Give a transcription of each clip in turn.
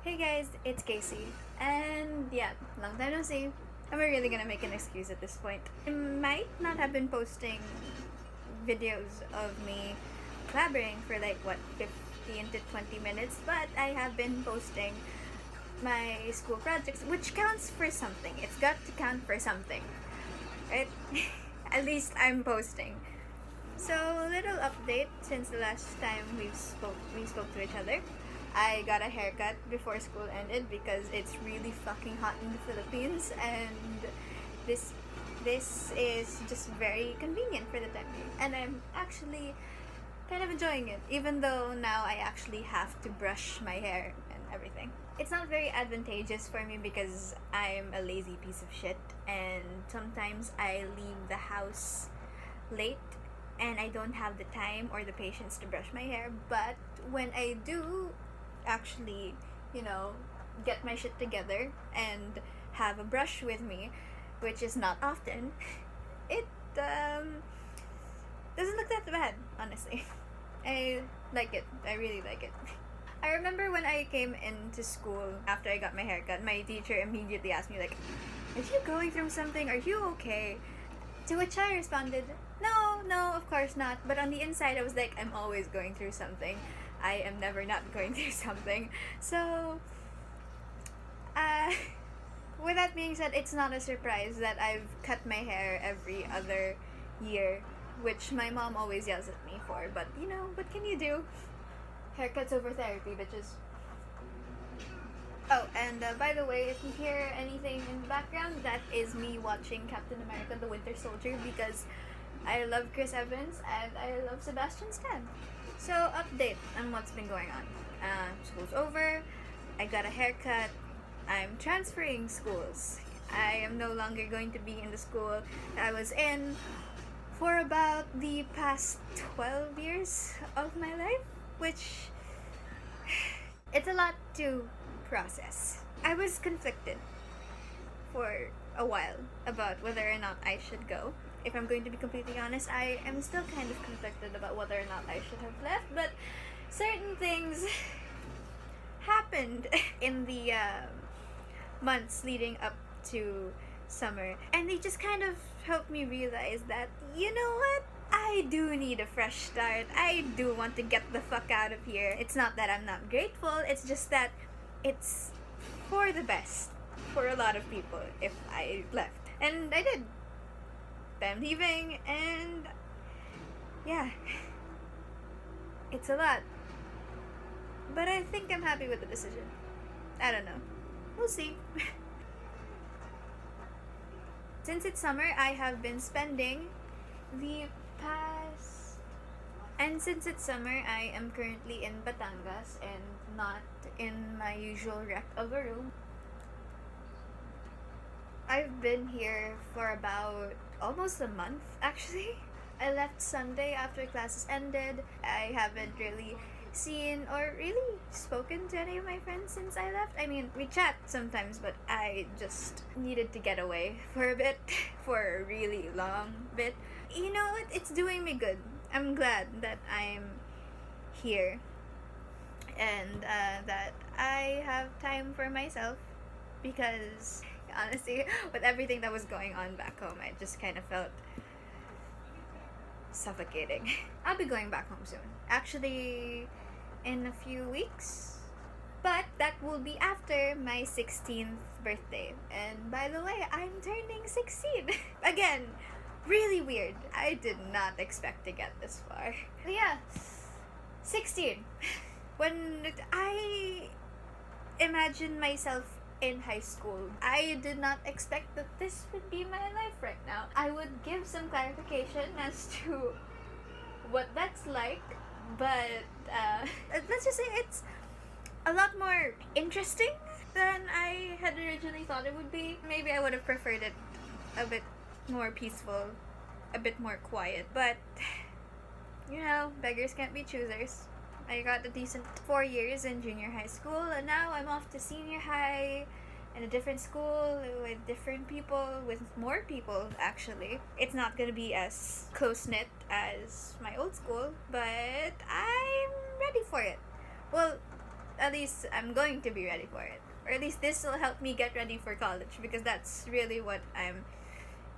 Hey guys, it's Casey. And yeah, long time no see. Am I really gonna make an excuse at this point? I might not have been posting videos of me blabbering for like what 15 to 20 minutes, but I have been posting my school projects, which counts for something. It's got to count for something, right? At least I'm posting. So, little update since the last time we spoke to each other. I got a haircut before school ended because it's really fucking hot in the Philippines, and this this is just very convenient for the time being. And I'm actually kind of enjoying it, even though now I actually have to brush my hair and everything. It's not very advantageous for me because I'm a lazy piece of shit, and sometimes I leave the house late and I don't have the time or the patience to brush my hair. But when I do actually, get my shit together and have a brush with me, which is not often, it doesn't look that bad, honestly. I like it. I really like it. I remember when I came into school after I got my haircut, my teacher immediately asked me, like, are you going through something? Are you okay? To which I responded, no, of course not. But on the inside, I was like, I'm always going through something. I am never not going through something. So, uh, with that being said, it's not a surprise that I've cut my hair every other year, which my mom always yells at me for. But, what can you do? Haircuts over therapy, bitches. Oh, and by the way, if you hear anything in the background, that is me watching Captain America the Winter Soldier because I love Chris Evans and I love Sebastian Stan. So, update on what's been going on. School's over, I got a haircut, I'm transferring schools. I am no longer going to be in the school that I was in for about the past 12 years of my life, which it's a lot to process. I was conflicted for a while about whether or not I should go. If I'm going to be completely honest, I am still kind of conflicted about whether or not I should have left, but certain things happened in the months leading up to summer, and they just kind of helped me realize that, you know what? I do need a fresh start. I do want to get the fuck out of here. It's not that I'm not grateful, it's just that it's for the best for a lot of people if I left. And I did. I'm leaving, and yeah, it's a lot. But I think I'm happy with the decision. I don't know. We'll see. Since it's summer, I have been spending the past. And since it's summer, I am currently in Batangas and not in my usual wreck of a room. I've been here for about almost a month, actually. I left Sunday after classes ended. I haven't really seen or really spoken to any of my friends since I left. I mean, we chat sometimes, but I just needed to get away for a bit, for a really long bit. You know what? It's doing me good. I'm glad that I'm here and that I have time for myself because honestly, with everything that was going on back home, I just kind of felt suffocating. I'll be going back home soon. Actually, in a few weeks. But that will be after my 16th birthday. And by the way, I'm turning 16. Again, really weird. I did not expect to get this far. But yeah, 16. When I imagine myself in high school, I did not expect that this would be my life right now. I would give some clarification as to what that's like, but let's just say it's a lot more interesting than I had originally thought it would be. Maybe I would have preferred it a bit more peaceful, a bit more quiet, but beggars can't be choosers. I got a decent 4 years in junior high school, and now I'm off to senior high in a different school with different people, with more people actually. It's not gonna be as close-knit as my old school, but I'm ready for it. Well, at least I'm going to be ready for it. Or at least this will help me get ready for college, because that's really what I'm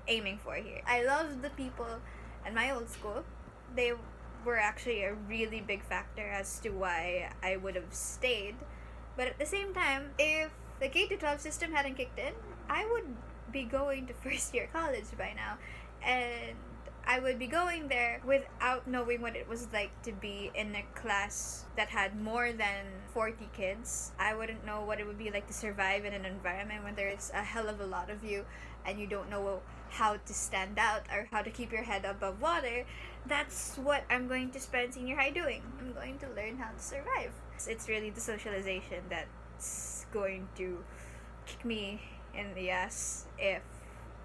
aiming for here. I love the people at my old school. They were actually a really big factor as to why I would have stayed. But at the same time, if the K-12 system hadn't kicked in, I would be going to first year college by now. And I would be going there without knowing what it was like to be in a class that had more than 40 kids. I wouldn't know what it would be like to survive in an environment when there's a hell of a lot of you and you don't know how to stand out or how to keep your head above water. That's what I'm going to spend senior high doing. I'm going to learn how to survive. It's really the socialization that's going to kick me in the ass if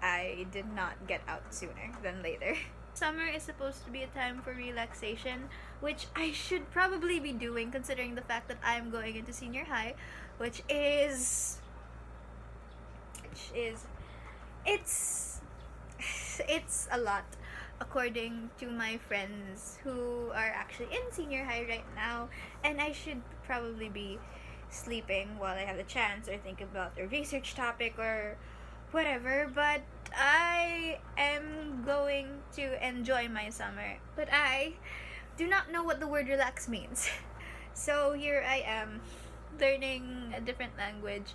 I did not get out sooner than later. Summer is supposed to be a time for relaxation, which I should probably be doing considering the fact that I'm going into senior high, which is it's a lot, according to my friends who are actually in senior high right now, and I should probably be sleeping while I have the chance or think about a research topic or whatever, but I am going to enjoy my summer. But I do not know what the word relax means. So here I am, learning a different language,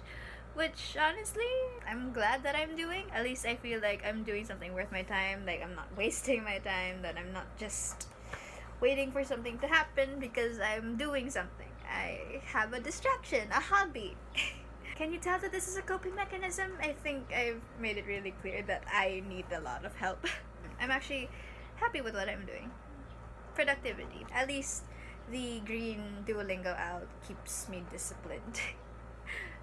which honestly, I'm glad that I'm doing. At least I feel like I'm doing something worth my time, like I'm not wasting my time, that I'm not just waiting for something to happen because I'm doing something. I have a distraction, a hobby. Can you tell that this is a coping mechanism? I think I've made it really clear that I need a lot of help. I'm actually happy with what I'm doing. Productivity. At least the green Duolingo out keeps me disciplined.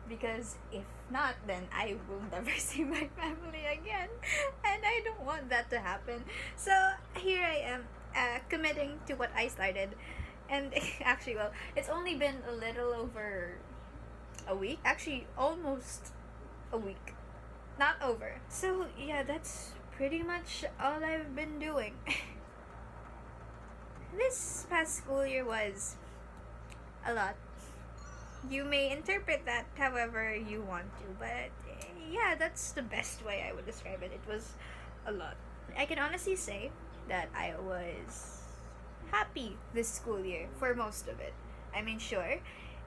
Because if not, then I will never see my family again. And I don't want that to happen. So here I am, committing to what I started. And actually, well, it's only been a little over a week. Actually, almost a week. Not over. So yeah, that's pretty much all I've been doing. This past school year was a lot. You may interpret that however you want to, but yeah, that's the best way I would describe it. It was a lot. I can honestly say that I was happy this school year for most of it. I mean, sure,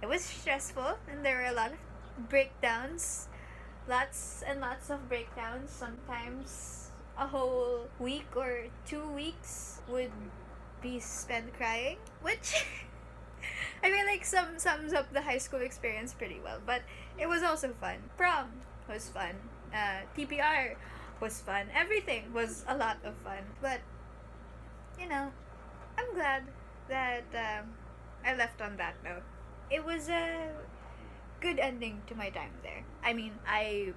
it was stressful and there were a lot of breakdowns, lots and lots of breakdowns. Sometimes a whole week or 2 weeks would be spent crying, which I feel like sums up the high school experience pretty well. But it was also fun. Prom was fun. TPR was fun. Everything was a lot of fun. But you know, I'm glad that I left on that note. It was a good ending to my time there. I mean, I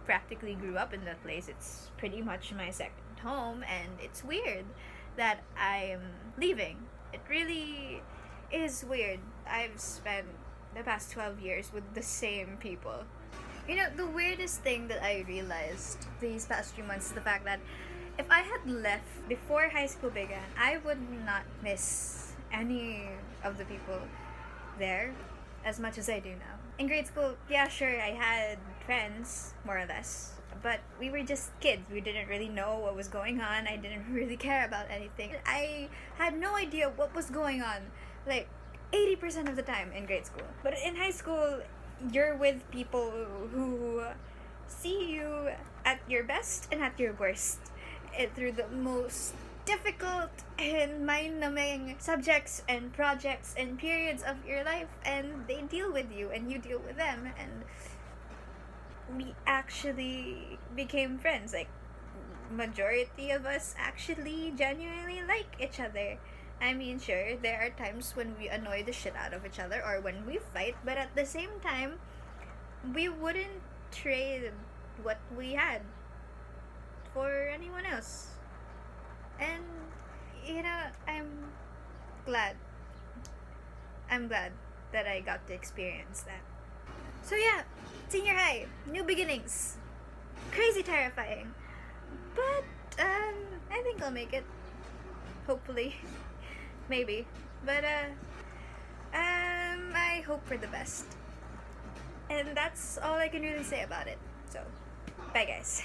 practically grew up in that place. It's pretty much my second home, and it's weird that I'm leaving. It really is weird. I've spent the past 12 years with the same people. You know, the weirdest thing that I realized these past few months is the fact that if I had left before high school began, I would not miss any of the people there as much as I do now. In grade school, yeah, sure, I had friends, more or less, but we were just kids. We didn't really know what was going on. I didn't really care about anything. I had no idea what was going on, like 80% of the time in grade school. But in high school, you're with people who see you at your best and at your worst, through the most difficult and mind-numbing subjects and projects and periods of your life, and they deal with you and you deal with them, and we actually became friends. Like, majority of us actually genuinely like each other. I mean, sure, there are times when we annoy the shit out of each other or when we fight, but at the same time, we wouldn't trade what we had for anyone else. And, you know, I'm glad. I'm glad that I got to experience that. So yeah, senior high, new beginnings. Crazy terrifying. But, I think I'll make it. Hopefully. Maybe. But, I I hope for the best. And that's all I can really say about it. So, bye guys.